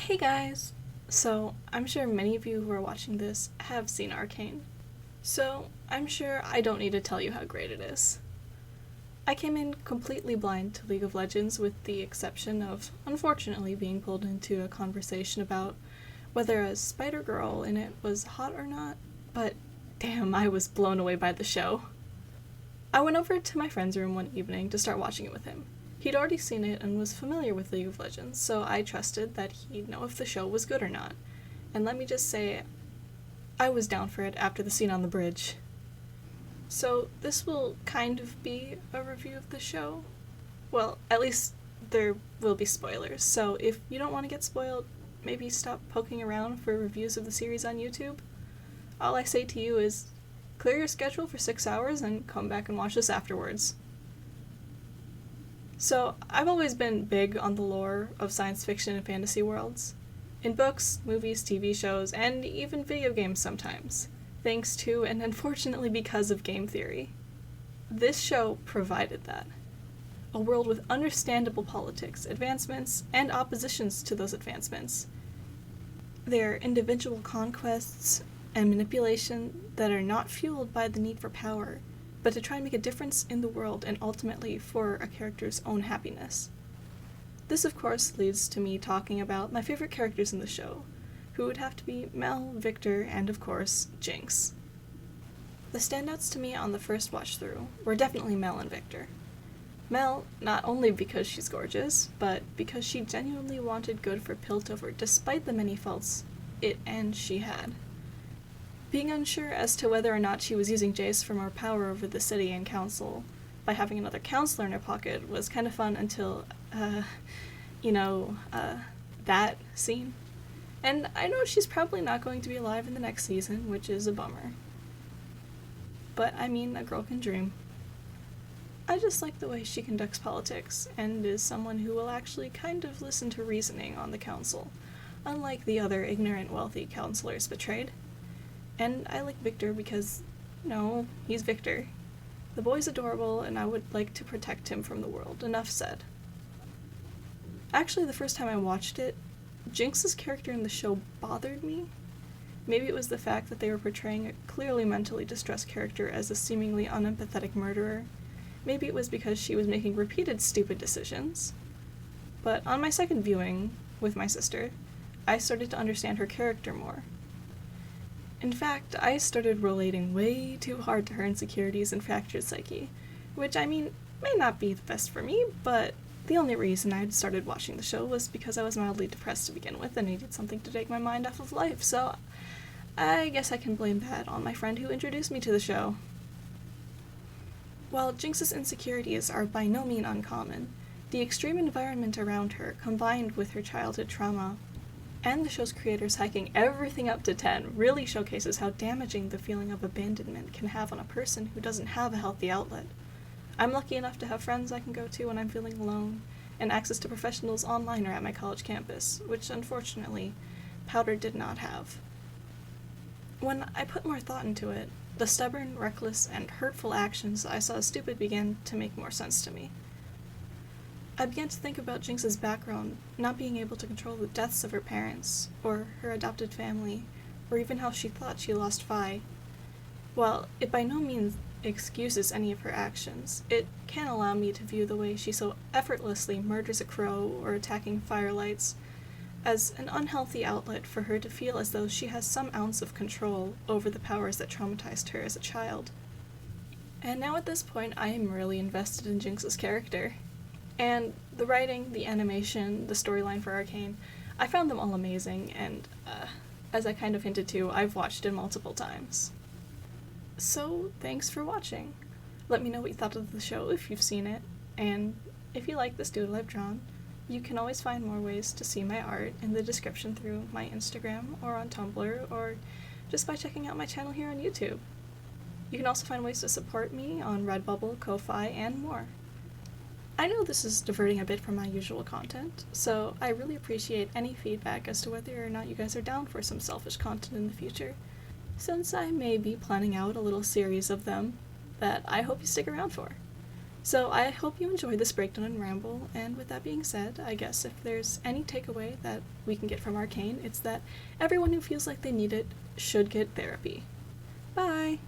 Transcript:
Hey guys! So, I'm sure many of you who are watching this have seen Arcane. So, I'm sure I don't need to tell you how great it is. I came in completely blind to League of Legends with the exception of, unfortunately, being pulled into a conversation about whether a spider girl in it was hot or not, but damn, I was blown away by the show. I went over to my friend's room one evening to start watching it with him. He'd already seen it and was familiar with League of Legends, so I trusted that he'd know if the show was good or not. And let me just say, I was down for it after the scene on the bridge. So this will kind of be a review of the show. Well, at least there will be spoilers, so if you don't want to get spoiled, maybe stop poking around for reviews of the series on YouTube. All I say to you is, clear your schedule for 6 hours and come back and watch this afterwards. So, I've always been big on the lore of science fiction and fantasy worlds. In books, movies, TV shows, and even video games sometimes. Thanks to, and unfortunately because of, game theory. This show provided that. A world with understandable politics, advancements, and oppositions to those advancements. Their individual conquests and manipulation that are not fueled by the need for power, but to try and make a difference in the world and ultimately for a character's own happiness. This, of course, leads to me talking about my favorite characters in the show, who would have to be Mel, Victor, and of course, Jinx. The standouts to me on the first watch through were definitely Mel and Victor. Mel, not only because she's gorgeous, but because she genuinely wanted good for Piltover despite the many faults it and she had. Being unsure as to whether or not she was using Jace for more power over the city and council by having another counselor in her pocket was kind of fun until, that scene. And I know she's probably not going to be alive in the next season, which is a bummer. But, I mean, a girl can dream. I just like the way she conducts politics, and is someone who will actually kind of listen to reasoning on the council, unlike the other ignorant, wealthy counselors betrayed. And I like Victor because, he's Victor. The boy's adorable, and I would like to protect him from the world. Enough said. Actually, the first time I watched it, Jinx's character in the show bothered me. Maybe it was the fact that they were portraying a clearly mentally distressed character as a seemingly unempathetic murderer. Maybe it was because she was making repeated stupid decisions. But on my second viewing, with my sister, I started to understand her character more. In fact, I started relating way too hard to her insecurities and fractured psyche, which, may not be the best for me, but the only reason I'd started watching the show was because I was mildly depressed to begin with and needed something to take my mind off of life, so I guess I can blame that on my friend who introduced me to the show. While Jinx's insecurities are by no means uncommon, the extreme environment around her, combined with her childhood trauma, and the show's creators hiking everything up to 10 really showcases how damaging the feeling of abandonment can have on a person who doesn't have a healthy outlet. I'm lucky enough to have friends I can go to when I'm feeling alone, and access to professionals online or at my college campus, which unfortunately, Powder did not have. When I put more thought into it, the stubborn, reckless, and hurtful actions I saw as stupid began to make more sense to me. I began to think about Jinx's background, not being able to control the deaths of her parents, or her adopted family, or even how she thought she lost Vi. While it by no means excuses any of her actions, it can allow me to view the way she so effortlessly murders a crow or attacking firelights as an unhealthy outlet for her to feel as though she has some ounce of control over the powers that traumatized her as a child. And now at this point, I am really invested in Jinx's character. And the writing, the animation, the storyline for Arcane, I found them all amazing, and, as I kind of hinted to, I've watched it multiple times. So, thanks for watching. Let me know what you thought of the show if you've seen it, and if you like this doodle I've drawn, you can always find more ways to see my art in the description through my Instagram, or on Tumblr, or just by checking out my channel here on YouTube. You can also find ways to support me on Redbubble, Ko-Fi, and more. I know this is diverting a bit from my usual content, so I really appreciate any feedback as to whether or not you guys are down for some selfish content in the future, since I may be planning out a little series of them that I hope you stick around for. So I hope you enjoyed this breakdown and ramble, and with that being said, I guess if there's any takeaway that we can get from Arcane, it's that everyone who feels like they need it should get therapy. Bye!